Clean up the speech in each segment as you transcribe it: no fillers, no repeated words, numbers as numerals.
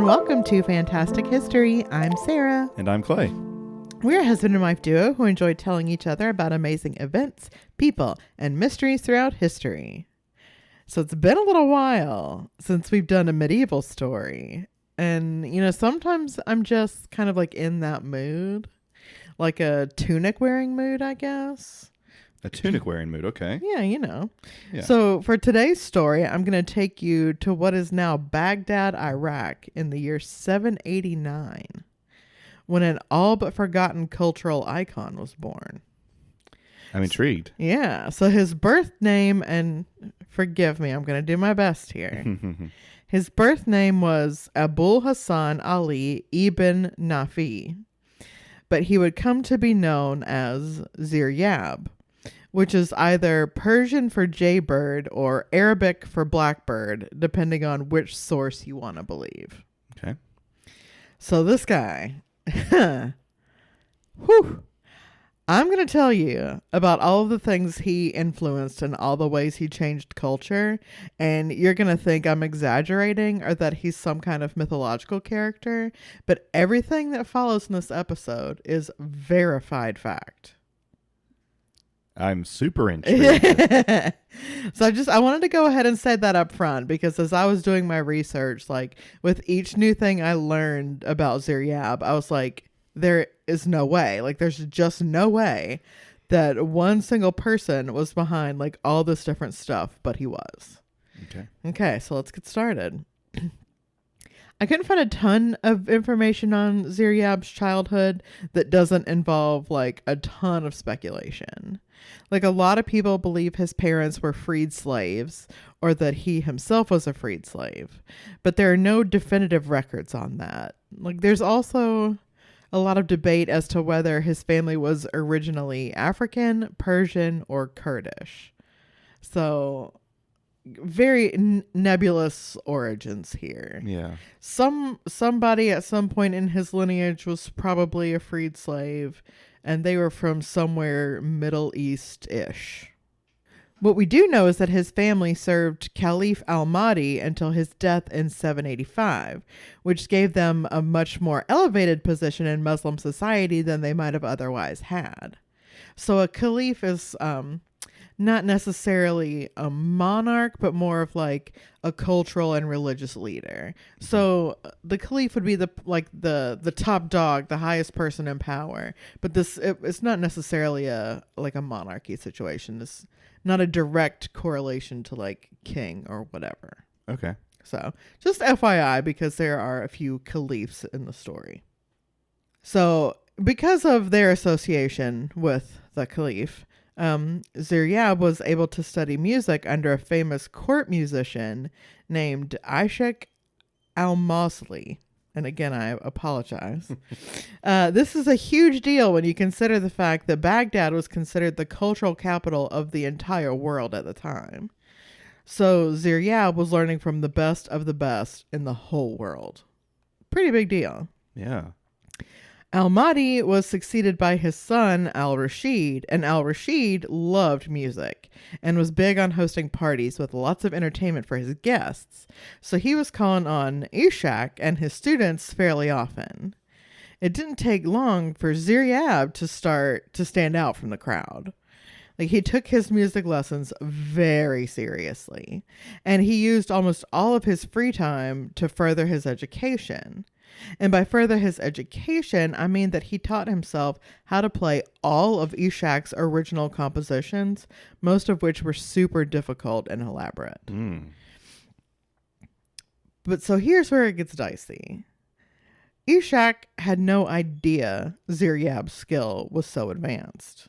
and welcome to Fantastic History. I'm Sarah. And I'm Clay. We're a husband and wife duo who enjoy telling each other about amazing events, people, and mysteries throughout history. So it's been a little while since we've done a medieval story. And, sometimes I'm just kind of like in that mood, like a tunic wearing mood, I guess. A tunic wearing mood, okay. Yeah, Yeah. So for today's story, I'm going to take you to what is now Baghdad, Iraq in the year 789, when an all but forgotten cultural icon was born. I'm intrigued. Yeah, so his birth name, and forgive me, I'm going to do my best here. His birth name was Abul Hassan Ali ibn Nafi, but he would come to be known as Ziryab, which is either Persian for jaybird or Arabic for blackbird, depending on which source you want to believe. Okay. So this guy, whew, I'm going to tell you about all of the things he influenced and all the ways he changed culture, and you're going to think I'm exaggerating or that he's some kind of mythological character, but everything that follows in this episode is verified fact. I'm super intrigued. So I wanted to go ahead and say that up front, because as I was doing my research, like with each new thing I learned about Ziryab, I was like, there is no way, like there's just no way that one single person was behind like all this different stuff, but he was. Okay, so let's get started. I couldn't find a ton of information on Ziryab's childhood that doesn't involve like a ton of speculation. Like a lot of people believe his parents were freed slaves or that he himself was a freed slave, but there are no definitive records on that. Like there's also a lot of debate as to whether his family was originally African, Persian, or Kurdish. So very nebulous origins here. Yeah. Somebody at some point in his lineage was probably a freed slave, and they were from somewhere Middle East-ish. What we do know is that his family served Caliph al-Mahdi until his death in 785, which gave them a much more elevated position in Muslim society than they might have otherwise had. So a caliph is not necessarily a monarch, but more of like a cultural and religious leader. So the caliph would be the top dog, the highest person in power. But it's not necessarily a monarchy situation. It's not a direct correlation to like king or whatever. Okay. So just FYI, because there are a few caliphs in the story. So because of their association with the caliph, Ziryab was able to study music under a famous court musician named Ishaq al-Mawsili. And again, I apologize. This is a huge deal when you consider the fact that Baghdad was considered the cultural capital of the entire world at the time. So Ziryab was learning from the best of the best in the whole world. Pretty big deal. Yeah. Al-Mahdi was succeeded by his son Al-Rashid, and Al-Rashid loved music and was big on hosting parties with lots of entertainment for his guests. So he was calling on Ishaq and his students fairly often. It didn't take long for Ziryab to start to stand out from the crowd. Like he took his music lessons very seriously, and he used almost all of his free time to further his education. And by further his education, I mean that he taught himself how to play all of Ishaq's original compositions, most of which were super difficult and elaborate. But so here's where it gets dicey. Ishaq had no idea Ziryab's skill was so advanced.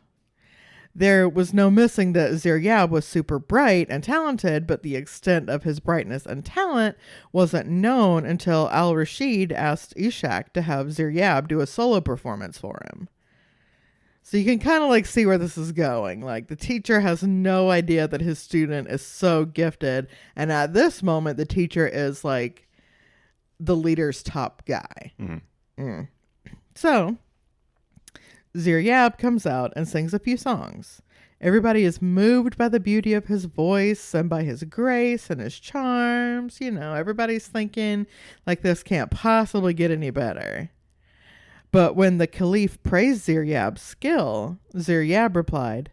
There was no missing that Ziryab was super bright and talented, but the extent of his brightness and talent wasn't known until Al-Rashid asked Ishaq to have Ziryab do a solo performance for him. So you can kind of like see where this is going. Like the teacher has no idea that his student is so gifted, and at this moment the teacher is like the leader's top guy. So Ziryab comes out and sings a few songs. Everybody is moved by the beauty of his voice and by his grace and his charms. You know, everybody's thinking like this can't possibly get any better. But when the caliph praised Ziryab's skill, Ziryab replied,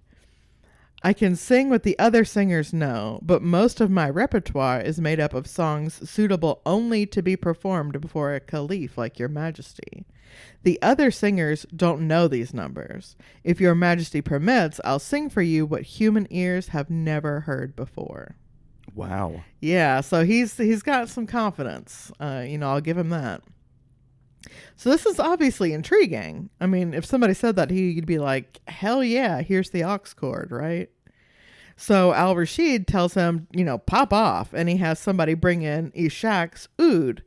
I can sing what the other singers know, but most of my repertoire is made up of songs suitable only to be performed before a caliph like your majesty. The other singers don't know these numbers. If your majesty permits, I'll sing for you what human ears have never heard before. Wow. Yeah, so he's got some confidence. I'll give him that. So this is obviously intriguing. I mean, if somebody said that, he'd be like, hell yeah, here's the aux cord, right? So Al-Rashid tells him, pop off, and he has somebody bring in Ishaq's oud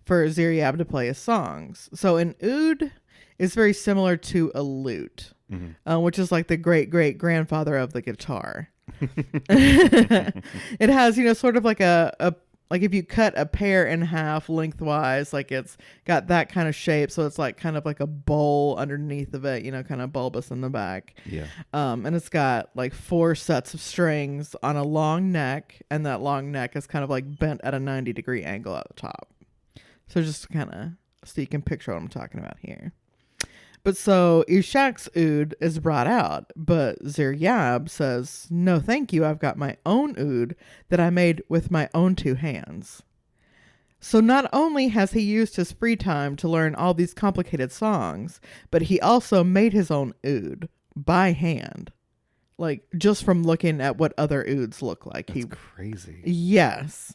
for Ziryab to play his songs. So an oud is very similar to a lute, which is like the great-great-grandfather of the guitar. It has, sort of like like if you cut a pear in half lengthwise, like it's got that kind of shape. So it's like kind of like a bowl underneath of it, kind of bulbous in the back. Yeah. And it's got like 4 sets of strings on a long neck. And that long neck is kind of like bent at a 90-degree angle at the top. So just kind of so you can picture what I'm talking about here. But so Ishaq's oud is brought out, but Ziryab says, no, thank you. I've got my own oud that I made with my own 2 hands. So not only has he used his free time to learn all these complicated songs, but he also made his own oud by hand. Like just from looking at what other ouds look like. That's crazy. Yes.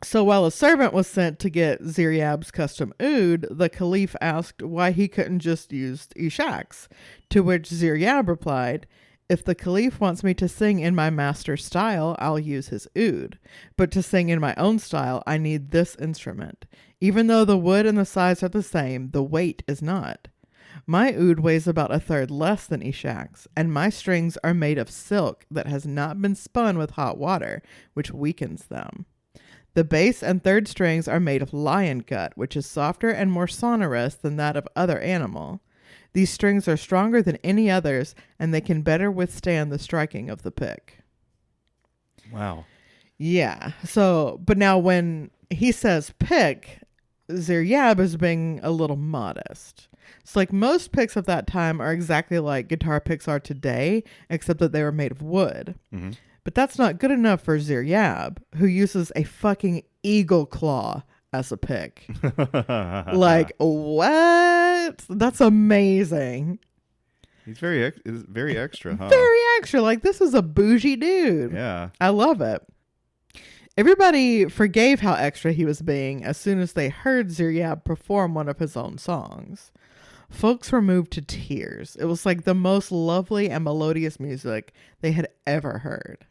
So while a servant was sent to get Ziryab's custom oud, the caliph asked why he couldn't just use Ishaq's, to which Ziryab replied, if the caliph wants me to sing in my master's style, I'll use his oud. But to sing in my own style, I need this instrument. Even though the wood and the size are the same, the weight is not. My oud weighs about 1/3 less than Ishaq's, and my strings are made of silk that has not been spun with hot water, which weakens them. The bass and 3rd strings are made of lion gut, which is softer and more sonorous than that of other animal. These strings are stronger than any others, and they can better withstand the striking of the pick. Wow. Yeah. So, but now when he says pick, Ziryab is being a little modest. So like most picks of that time are exactly like guitar picks are today, except that they were made of wood. Mm-hmm. But that's not good enough for Ziryab, who uses a fucking eagle claw as a pick. Like, what? That's amazing. He's very extra, huh? Very extra. Like, this is a bougie dude. Yeah. I love it. Everybody forgave how extra he was being as soon as they heard Ziryab perform one of his own songs. Folks were moved to tears. It was like the most lovely and melodious music they had ever heard.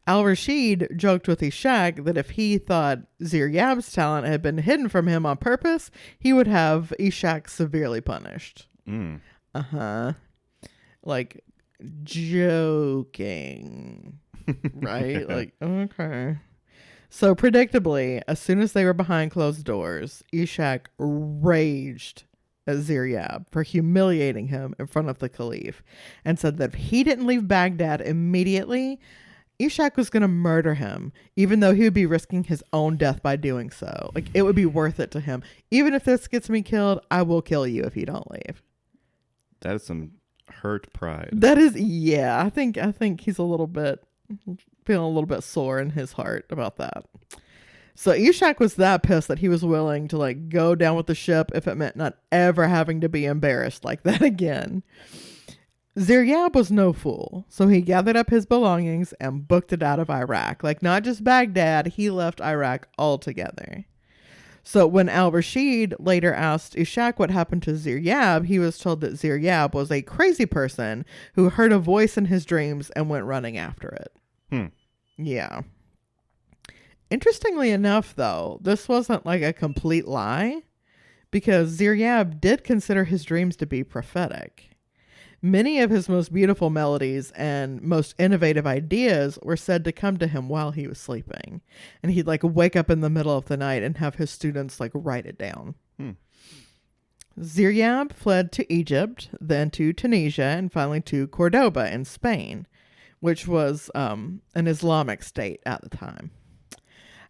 Al-Rashid joked with Ishaq that if he thought Ziryab's talent had been hidden from him on purpose, he would have Ishaq severely punished. Uh-huh. Like, joking. Right? Like, okay. So, predictably, as soon as they were behind closed doors, Ishaq raged at Ziryab for humiliating him in front of the caliph and said that if he didn't leave Baghdad immediately, Ishaq was going to murder him, even though he would be risking his own death by doing so. Like, it would be worth it to him. Even if this gets me killed, I will kill you if you don't leave. That is some hurt pride. That is, yeah. I think he's feeling a little bit sore in his heart about that. So Ishaq was that pissed that he was willing to like go down with the ship if it meant not ever having to be embarrassed like that again. Ziryab was no fool, so he gathered up his belongings and booked it out of Iraq. Like, not just Baghdad, he left Iraq altogether. So when Al-Rashid later asked Ishaq what happened to Ziryab, he was told that Ziryab was a crazy person who heard a voice in his dreams and went running after it. Yeah. Interestingly enough, though, this wasn't like a complete lie, because Ziryab did consider his dreams to be prophetic. Many of his most beautiful melodies and most innovative ideas were said to come to him while he was sleeping. And he'd like wake up in the middle of the night and have his students like write it down. Ziryab fled to Egypt, then to Tunisia, and finally to Cordoba in Spain, which was an Islamic state at the time.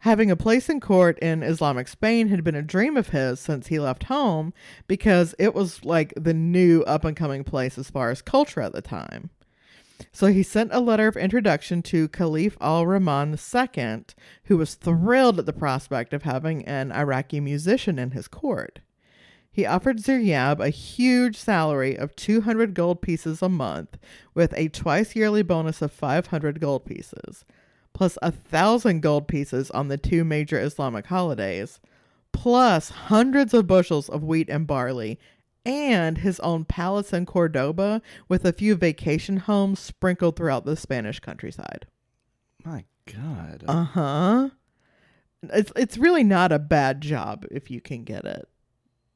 Having a place in court in Islamic Spain had been a dream of his since he left home because it was like the new up-and-coming place as far as culture at the time. So he sent a letter of introduction to Caliph al-Rahman II, who was thrilled at the prospect of having an Iraqi musician in his court. He offered Ziryab a huge salary of 200 gold pieces a month with a twice-yearly bonus of 500 gold pieces, plus 1,000 gold pieces on the 2 major Islamic holidays, plus hundreds of bushels of wheat and barley, and his own palace in Cordoba with a few vacation homes sprinkled throughout the Spanish countryside. My God. Uh-huh. It's really not a bad job if you can get it.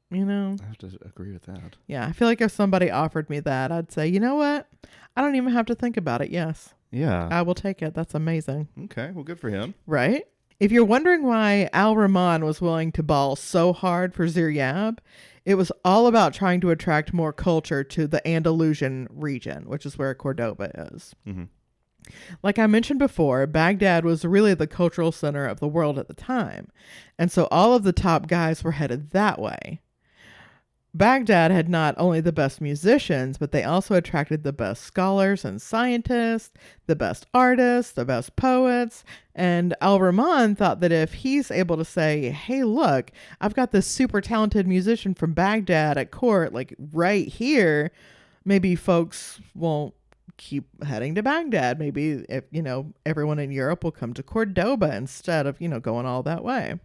You know? I have to agree with that. Yeah, I feel like if somebody offered me that, I'd say, you know what? I don't even have to think about it. Yes. Yeah. I will take it. That's amazing. Okay, well, good for him. Right? If you're wondering why Al-Rahman was willing to ball so hard for Ziryab, it was all about trying to attract more culture to the Andalusian region, which is where Cordoba is. Mm-hmm. Like I mentioned before, Baghdad was really the cultural center of the world at the time, and so all of the top guys were headed that way. Baghdad had not only the best musicians, but they also attracted the best scholars and scientists, the best artists, the best poets. And Al-Rahman thought that if he's able to say, hey, look, I've got this super talented musician from Baghdad at court, like right here, maybe folks won't keep heading to Baghdad. Maybe, if everyone in Europe will come to Cordoba instead of, going all that way.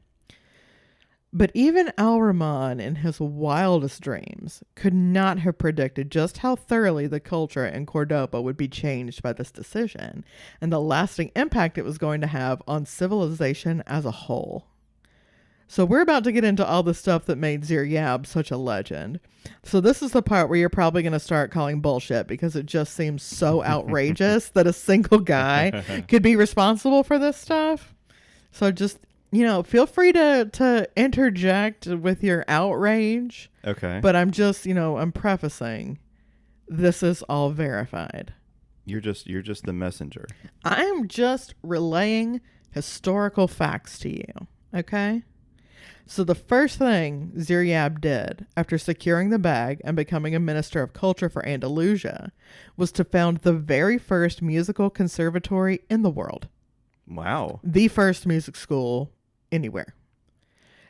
But even Al-Rahman, in his wildest dreams, could not have predicted just how thoroughly the culture in Cordoba would be changed by this decision, and the lasting impact it was going to have on civilization as a whole. So we're about to get into all the stuff that made Ziryab such a legend. So this is the part where you're probably going to start calling bullshit because it just seems so outrageous that a single guy could be responsible for this stuff. So just... feel free to interject with your outrage. Okay. But I'm just, I'm prefacing. This is all verified. You're just the messenger. I am just relaying historical facts to you. Okay? So the first thing Ziryab did after securing the bag and becoming a minister of culture for Andalusia was to found the very first musical conservatory in the world. Wow. The first music school anywhere.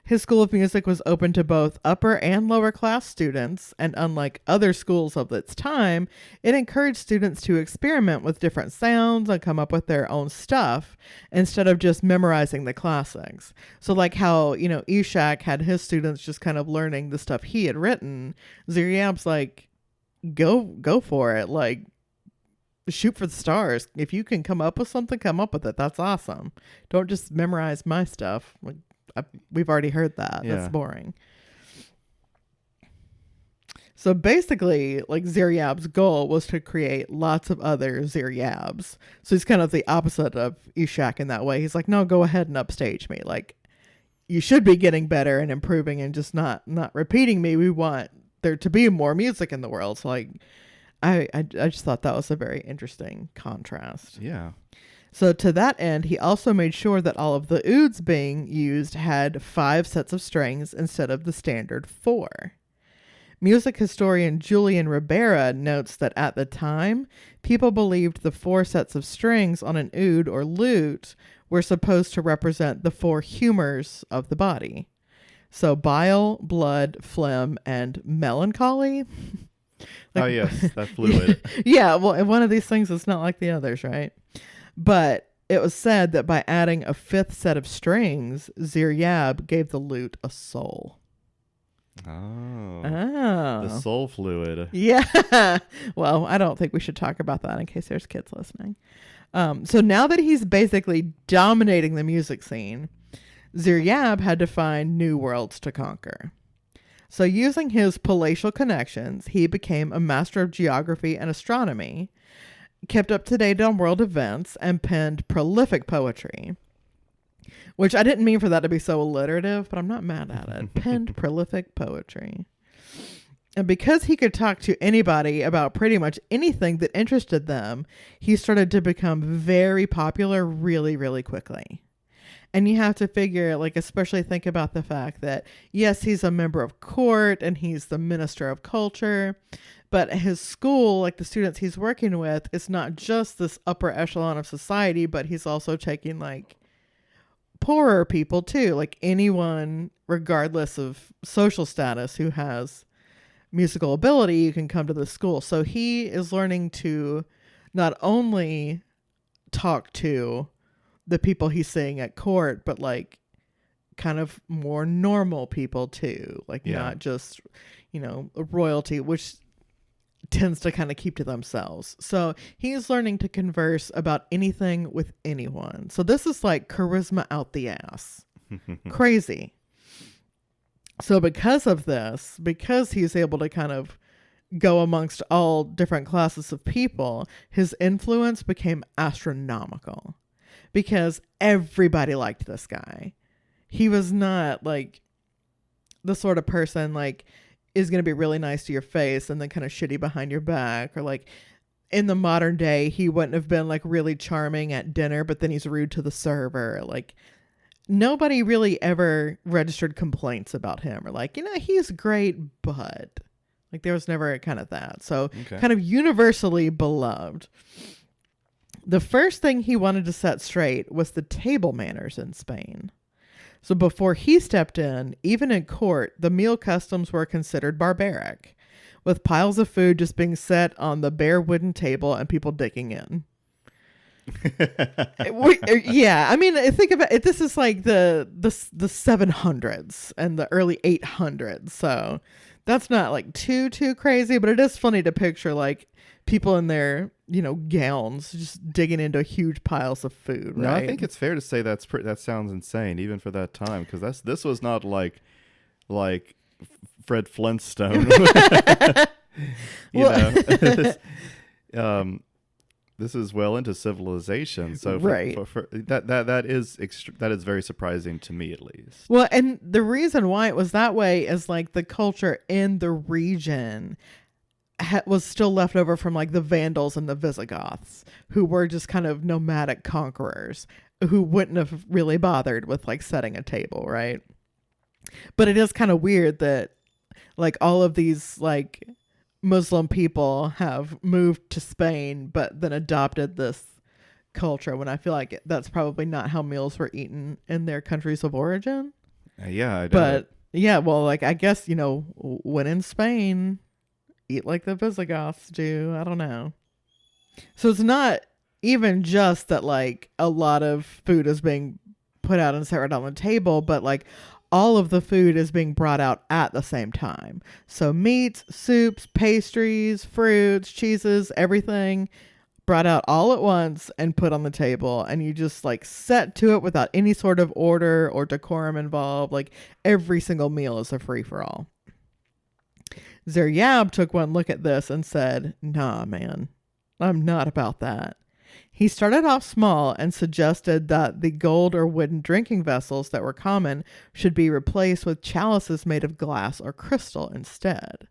His school of music was open to both upper and lower class students, and unlike other schools of its time, it encouraged students to experiment with different sounds and come up with their own stuff instead of just memorizing the classics. So like how, Ishak had his students just kind of learning the stuff he had written, Ziryab's like, go for it. Like, shoot for the stars. If you can come up with something, come up with it. That's awesome. Don't just memorize my stuff. Like, we've already heard that. Yeah. That's boring. So basically, like, Ziryab's goal was to create lots of other Ziryabs. So he's kind of the opposite of Ishak in that way. He's like, no, go ahead and upstage me. Like, you should be getting better and improving and just not repeating me. We want there to be more music in the world. So like, I just thought that was a very interesting contrast. Yeah. So to that end, he also made sure that all of the ouds being used had 5 sets of strings instead of the standard 4. Music historian Julian Ribera notes that at the time, people believed the 4 sets of strings on an oud or lute were supposed to represent the 4 humors of the body. So bile, blood, phlegm, and melancholy. Like, oh, yes, that fluid. Yeah, well, one of these things is not like the others, right? But it was said that by adding a 5th set of strings, Ziryab gave the lute a soul. Oh. Oh. The soul fluid. Yeah. Well, I don't think we should talk about that in case there's kids listening. So now that he's basically dominating the music scene, Ziryab had to find new worlds to conquer. So using his palatial connections, he became a master of geography and astronomy, kept up to date on world events, and penned prolific poetry. Which I didn't mean for that to be so alliterative, but I'm not mad at it. Penned prolific poetry. And because he could talk to anybody about pretty much anything that interested them, he started to become very popular really, really quickly. And you have to figure, like, especially think about the fact that, yes, he's a member of court and he's the minister of culture, but his school, like the students he's working with, is not just this upper echelon of society, but he's also taking, like, poorer people too, like anyone, regardless of social status, who has musical ability, you can come to the school. So he is learning to not only talk to the people he's seeing at court, but like kind of more normal people too, like not just, royalty, which tends to kind of keep to themselves. So he's learning to converse about anything with anyone. So this is like charisma out the ass. Crazy. So because of this, because he's able to kind of go amongst all different classes of people, his influence became astronomical because everybody liked this guy. He was not like the sort of person like is going to be really nice to your face and then kind of shitty behind your back, or like in the modern day, he wouldn't have been like really charming at dinner, but then he's rude to the server. Like, nobody really ever registered complaints about him or like, he's great, but like there was never kind of that. So kind of universally beloved. The first thing he wanted to set straight was the table manners in Spain. So before he stepped in, even in court, the meal customs were considered barbaric, with piles of food just being set on the bare wooden table and people digging in. Yeah, I mean, think about it. This is like the 700s and the early 800s, so that's not like too crazy, but it is funny to picture like people in their gowns just digging into huge piles of food. Right? No, I think it's fair to say that sounds insane even for that time, because this was not like Fred Flintstone. This is well into civilization, so that is very surprising to me, at least. Well, and the reason why it was that way is like the culture in the region was still left over from like the Vandals and the Visigoths, who were just kind of nomadic conquerors who wouldn't have really bothered with like setting a table, right? But it is kind of weird that like all of these like Muslim people have moved to Spain, but then adopted this culture, when I feel like that's probably not how meals were eaten in their countries of origin. But yeah, well, like I guess, when in Spain, eat like the Visigoths do. I don't know. So it's not even just that like a lot of food is being put out and set right on the table, but like all of the food is being brought out at the same time. So meats, soups, pastries, fruits, cheeses, everything brought out all at once and put on the table. And you just like set to it without any sort of order or decorum involved. Like every single meal is a free for all. Ziryab took one look at this and said, "Nah, man, I'm not about that." He started off small and suggested that the gold or wooden drinking vessels that were common should be replaced with chalices made of glass or crystal instead.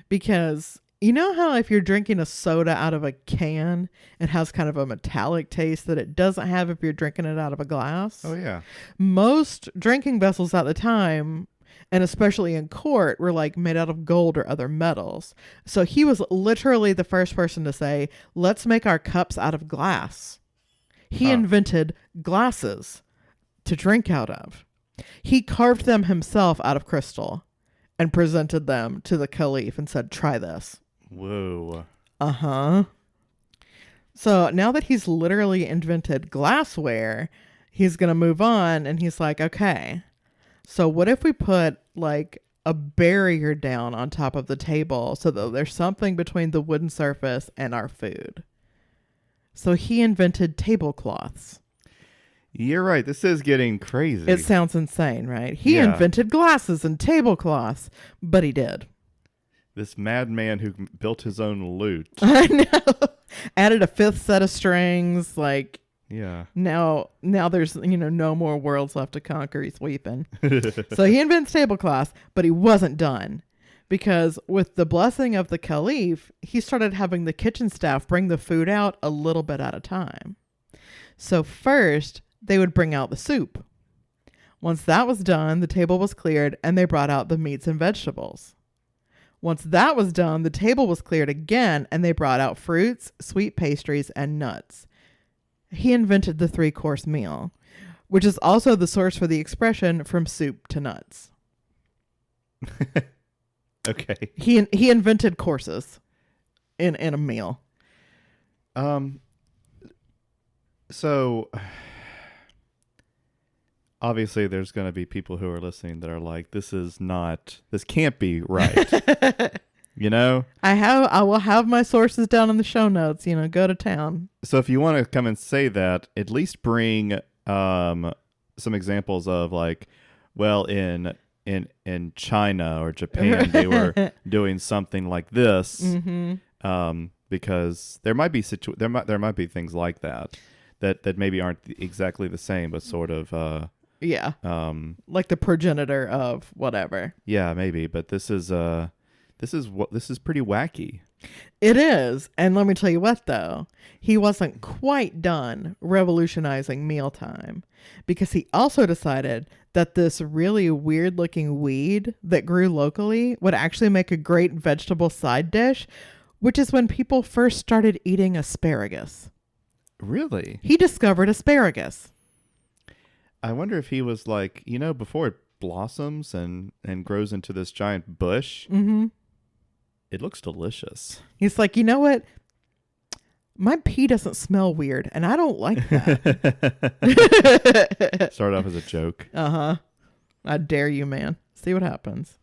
Because you know how if you're drinking a soda out of a can, it has kind of a metallic taste that it doesn't have if you're drinking it out of a glass? Oh, yeah. Most drinking vessels at the time, and especially in court, were like made out of gold or other metals. So he was literally the first person to say, let's make our cups out of glass. He invented glasses to drink out of. He carved them himself out of crystal and presented them to the caliph and said, try this. Whoa. Uh-huh. So now that he's literally invented glassware, he's going to move on, and he's like, okay, so what if we put like a barrier down on top of the table so that there's something between the wooden surface and our food? So he invented tablecloths. You're right. This is getting crazy. It sounds insane, right? He invented glasses and tablecloths, but he did. This madman who built his own lute. I know. Added a fifth set of strings, like... Yeah. Now there's, no more worlds left to conquer. He's weeping. So he invents tablecloths, but he wasn't done, because with the blessing of the caliph, he started having the kitchen staff bring the food out a little bit at a time. So first, they would bring out the soup. Once that was done, the table was cleared and they brought out the meats and vegetables. Once that was done, the table was cleared again and they brought out fruits, sweet pastries, and nuts. He invented the 3-course meal, which is also the source for the expression from soup to nuts. Okay. He invented courses in a meal. So obviously there's going to be people who are listening that are like, this can't be right. You know? I will have my sources down in the show notes, go to town. So if you want to come and say that, at least bring some examples of like, well, in China or Japan, they were doing something like this. Mm-hmm. Because there might be there might be things like that maybe aren't exactly the same, but sort of like the progenitor of whatever. Yeah, maybe, but this is pretty wacky. It is. And let me tell you what, though. He wasn't quite done revolutionizing mealtime, because he also decided that this really weird looking weed that grew locally would actually make a great vegetable side dish, which is when people first started eating asparagus. Really? He discovered asparagus. I wonder if he was like, before it blossoms and grows into this giant bush, it looks delicious. He's like, you know what? My pee doesn't smell weird, and I don't like that. Started off as a joke. Uh-huh. I dare you, man. See what happens.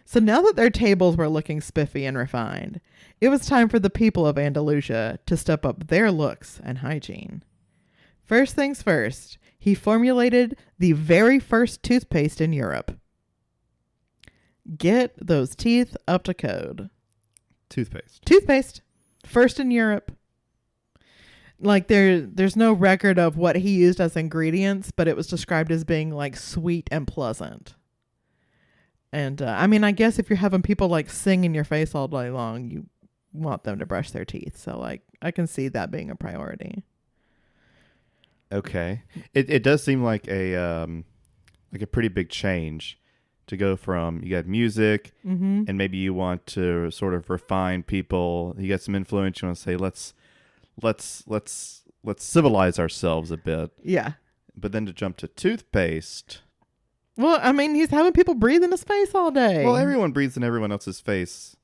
So now that their tables were looking spiffy and refined, it was time for the people of Andalusia to step up their looks and hygiene. First things first, he formulated the very first toothpaste in Europe. Get those teeth up to code. Toothpaste. First in Europe. Like there's no record of what he used as ingredients, but it was described as being like sweet and pleasant. And I guess if you're having people like sing in your face all day long, you want them to brush their teeth. So like I can see that being a priority. Okay. It does seem like a pretty big change to go from, you got music, and maybe you want to sort of refine people. You got some influence. You want to say, let's civilize ourselves a bit. Yeah. But then to jump to toothpaste. Well, he's having people breathe in his face all day. Well, everyone breathes in everyone else's face.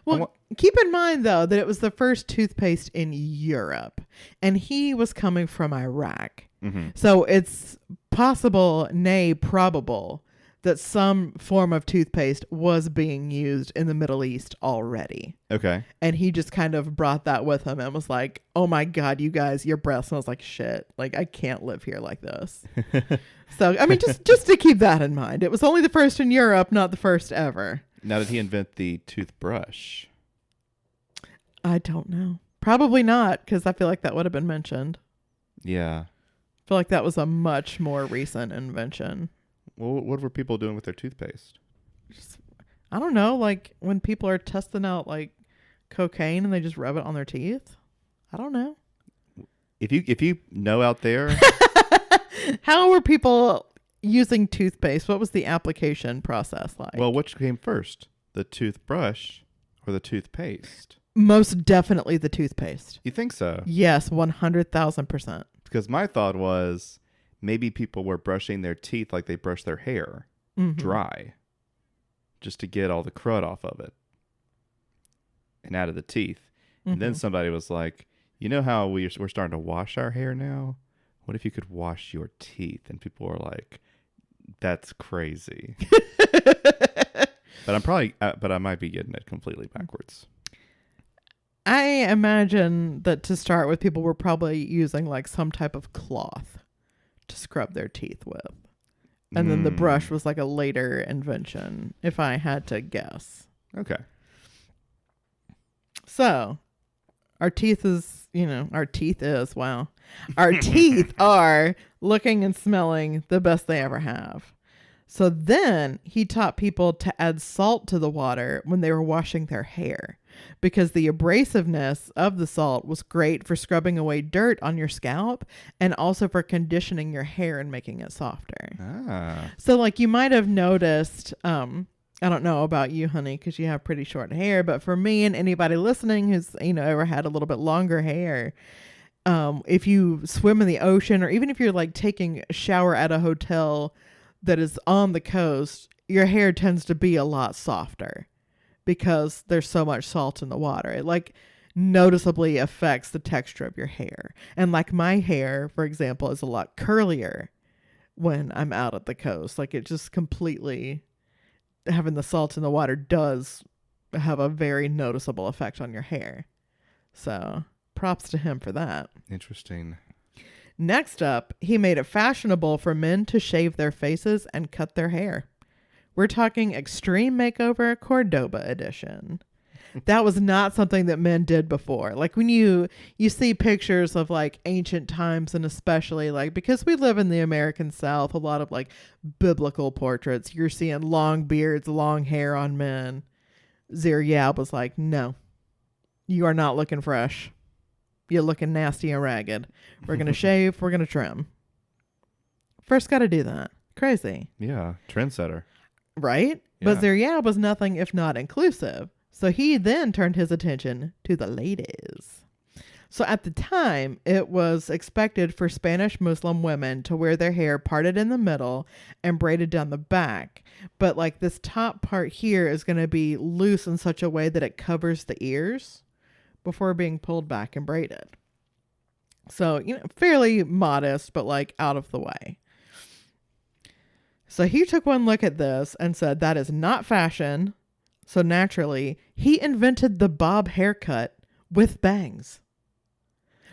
Well, keep in mind, though, that it was the first toothpaste in Europe, and he was coming from Iraq. Mm-hmm. So it's possible, nay, probable, that some form of toothpaste was being used in the Middle East already. Okay. And he just kind of brought that with him and was like, oh my God, you guys, your breath smells like shit. Like, I can't live here like this. So, just to keep that in mind. It was only the first in Europe, not the first ever. Now, did he invent the toothbrush? I don't know. Probably not, because I feel like that would have been mentioned. Yeah. I feel like that was a much more recent invention. Well, what were people doing with their toothpaste? I don't know, like when people are testing out like cocaine and they just rub it on their teeth. I don't know. If you know out there, how were people using toothpaste? What was the application process like? Well, which came first, the toothbrush or the toothpaste? Most definitely the toothpaste. You think so? Yes, 100,000%. Because my thought was, maybe people were brushing their teeth like they brush their hair, dry, just to get all the crud off of it and out of the teeth. And then somebody was like, you know how we're starting to wash our hair now? What if you could wash your teeth? And people were like, that's crazy. But I might be getting it completely backwards. I imagine that to start with, people were probably using like some type of cloth to scrub their teeth with. And then the brush was like a later invention, if I had to guess. Okay. So, our teeth are looking and smelling the best they ever have. So then he taught people to add salt to the water when they were washing their hair, because the abrasiveness of the salt was great for scrubbing away dirt on your scalp and also for conditioning your hair and making it softer. Ah. So like you might have noticed, I don't know about you, honey, because you have pretty short hair, but for me and anybody listening who's, ever had a little bit longer hair, if you swim in the ocean, or even if you're like taking a shower at a hotel that is on the coast, your hair tends to be a lot softer because there's so much salt in the water. It like noticeably affects the texture of your hair. And like my hair, for example, is a lot curlier when I'm out at the coast. Like it just completely, having the salt in the water does have a very noticeable effect on your hair. So props to him for that. Interesting. Next up, he made it fashionable for men to shave their faces and cut their hair. We're talking Extreme Makeover Cordoba edition. That was not something that men did before. Like when you see pictures of like ancient times, and especially like because we live in the American South, a lot of like biblical portraits, you're seeing long beards, long hair on men. Ziryab was like, no, you are not looking fresh. You're looking nasty and ragged. We're going to shave. We're going to trim. First got to do that. Crazy. Yeah. Trendsetter. Right? Yeah. But Ziryab was nothing if not inclusive. So he then turned his attention to the ladies. So at the time, it was expected for Spanish Muslim women to wear their hair parted in the middle and braided down the back. But like this top part here is going to be loose in such a way that it covers the ears before being pulled back and braided. So, fairly modest, but like out of the way. So he took one look at this and said, that is not fashion. So naturally, he invented the bob haircut with bangs.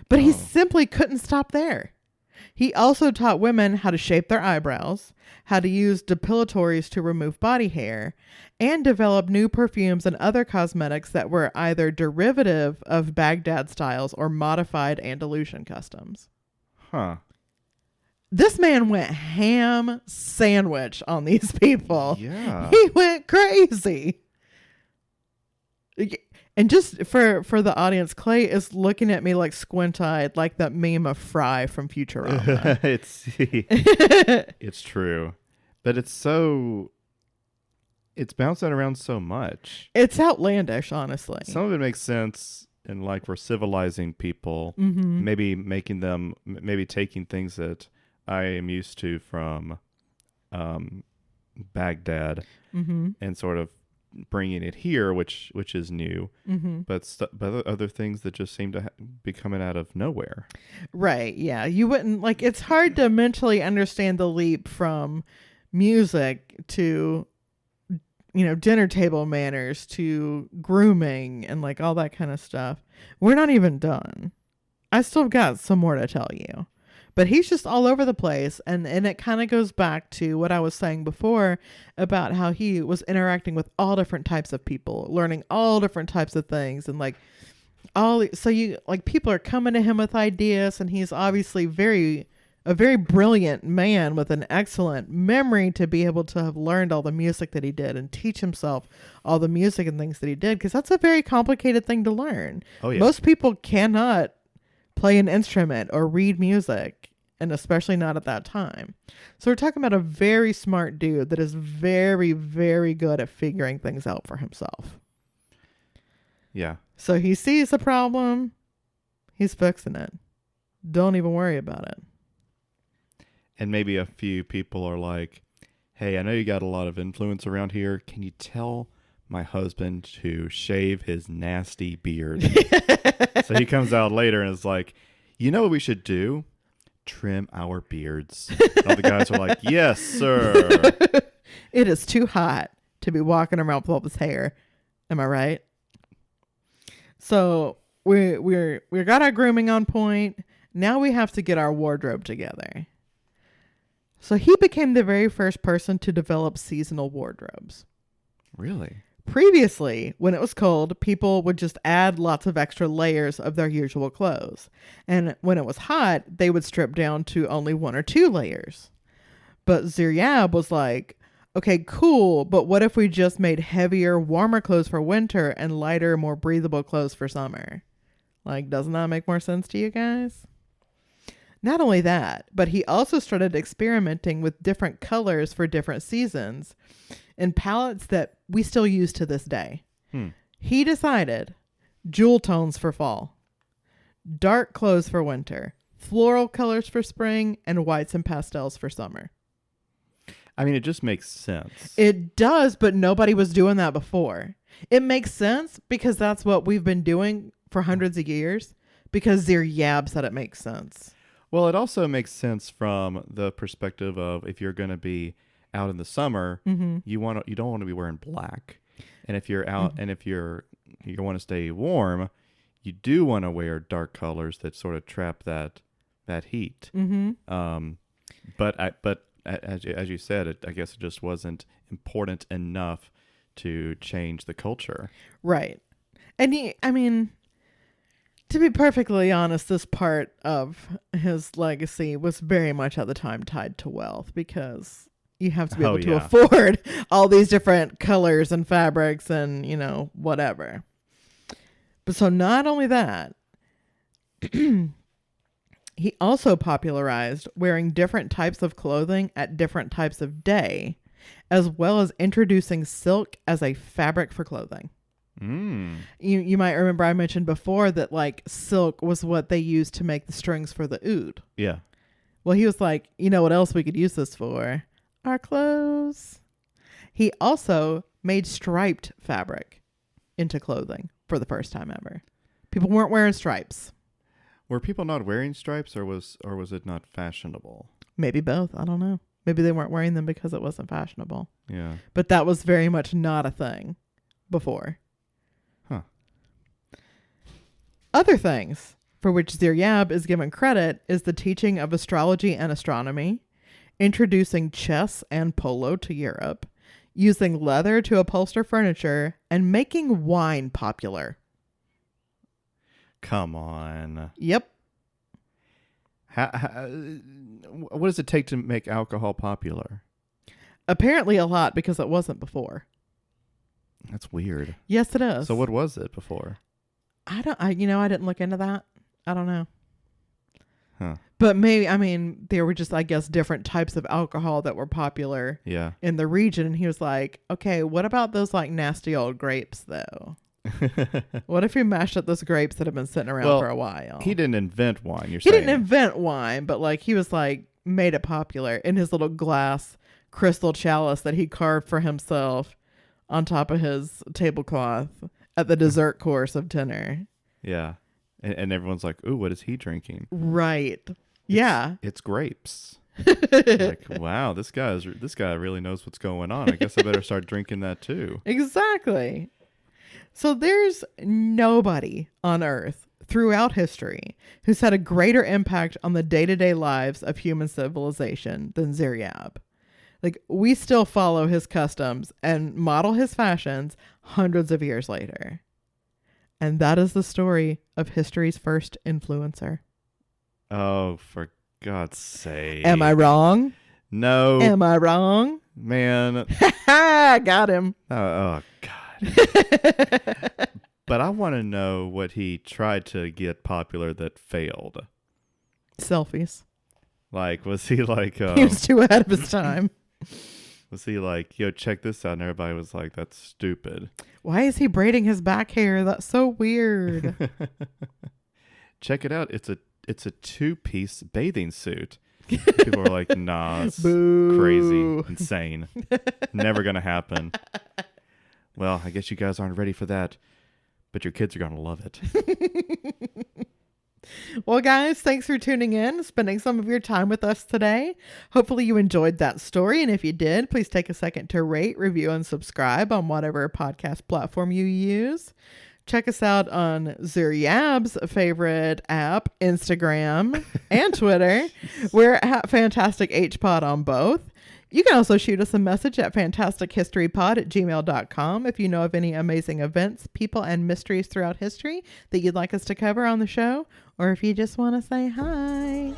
But he simply couldn't stop there. He also taught women how to shape their eyebrows, how to use depilatories to remove body hair, and develop new perfumes and other cosmetics that were either derivative of Baghdad styles or modified Andalusian customs. Huh. This man went ham sandwich on these people. Yeah. He went crazy. And just for the audience, Clay is looking at me like squint-eyed, like that meme of Fry from Futurama. It's true. But it's bouncing around so much. It's outlandish, honestly. Some of it makes sense, and like we're civilizing people, Mm-hmm. maybe taking things that I am used to from Baghdad, Mm-hmm. and sort of bringing it here, which is new, Mm-hmm. but other things that just seem to be coming out of nowhere. Right, yeah. You wouldn't, like, it's hard to mentally understand the leap from music to, dinner table manners to grooming and, like, all that kind of stuff. We're not even done. I still got some more to tell you. But he's just all over the place. And it kind of goes back to what I was saying before about how he was interacting with all different types of people, learning all different types of things. And like people are coming to him with ideas, and he's obviously a very brilliant man with an excellent memory to be able to have learned all the music that he did and teach himself all the music and things that he did. Because that's a very complicated thing to learn. Oh, yeah. Most people cannot play an instrument or read music, and especially not at that time. So we're talking about a very smart dude that is very, very good at figuring things out for himself. Yeah. So he sees the problem, he's fixing it. Don't even worry about it. And maybe a few people are like, hey, I know you got a lot of influence around here. Can you tell my husband to shave his nasty beard? So he comes out later and is like, you know what we should do? Trim our beards. And all the guys are like, yes, sir. It is too hot to be walking around with all this hair. Am I right? So we got our grooming on point. Now we have to get our wardrobe together. So he became the very first person to develop seasonal wardrobes. Really? Previously, when it was cold, people would just add lots of extra layers of their usual clothes. And when it was hot, they would strip down to only 1 or 2 layers. But Ziryab was like, okay, cool, but what if we just made heavier, warmer clothes for winter and lighter, more breathable clothes for summer? Like, doesn't that make more sense to you guys? Not only that, but he also started experimenting with different colors for different seasons and palettes that we still use to this day. He decided jewel tones for fall, dark clothes for winter, floral colors for spring, and whites and pastels for summer. I mean, it just makes sense. It does, but nobody was doing that before. It makes sense because that's what we've been doing for hundreds of years, because Ziryab said it makes sense. Well, it also makes sense from the perspective of if you're going to be out in the summer, you don't want to be wearing black. And if you're out and if you want to stay warm, you do want to wear dark colors that sort of trap that heat. But as you said, I guess it just wasn't important enough to change the culture. Right. And to be perfectly honest, this part of his legacy was very much at the time tied to wealth, because you have to be able to afford all these different colors and fabrics and, whatever. But so not only that, he also popularized wearing different types of clothing at different types of day, as well as introducing silk as a fabric for clothing. You might remember I mentioned before that like silk was what they used to make the strings for the oud. Yeah. Well, he was like, you know what else we could use this for? Our clothes. He also made striped fabric into clothing for the first time ever. People weren't wearing stripes. Were people not wearing stripes, or was it not fashionable? Maybe both. I don't know. Maybe they weren't wearing them because it wasn't fashionable. Yeah. But that was very much not a thing before. Huh. Other things for which Ziryab is given credit is the teaching of astrology and astronomy, introducing chess and polo to Europe, using leather to upholster furniture, and making wine popular. Come on. Yep. What does it take to make alcohol popular? Apparently a lot, because it wasn't before. That's weird. Yes, it is. So what was it before? I didn't look into that. I don't know. Huh. But maybe, there were just, I guess, different types of alcohol that were popular in the region. And he was like, okay, what about those like nasty old grapes though? What if we mashed up those grapes that have been sitting around for a while? He didn't invent wine, He didn't invent wine, but like he was like made it popular in his little glass crystal chalice that he carved for himself on top of his tablecloth at the dessert course of dinner. Yeah. And everyone's like, ooh, what is he drinking? Right. It's grapes. Like, wow, this guy really knows what's going on. I guess I better start drinking that too. Exactly. So there's nobody on Earth throughout history who's had a greater impact on the day-to-day lives of human civilization than Ziryab. Like, we still follow his customs and model his fashions hundreds of years later. And that is the story of history's first influencer. Oh, for God's sake. Am I wrong? No. Am I wrong? Man. Got him. Oh, God. But I want to know what he tried to get popular that failed. Selfies. Like, was he like... he was too ahead of his time. Was he like, yo, check this out? And everybody was like, that's stupid. Why is he braiding his back hair? That's so weird. Check it out. It's a two-piece bathing suit. People were like, nah, it's crazy, insane. Never going to happen. Well, I guess you guys aren't ready for that, but your kids are going to love it. Well, guys, thanks for tuning in, spending some of your time with us today. Hopefully you enjoyed that story. And if you did, please take a second to rate, review, and subscribe on whatever podcast platform you use. Check us out on Ziryab's favorite app, Instagram and Twitter. We're at Fantastic HPod on both. You can also shoot us a message at fantastichistorypod@gmail.com if you know of any amazing events, people, and mysteries throughout history that you'd like us to cover on the show, or if you just want to say hi.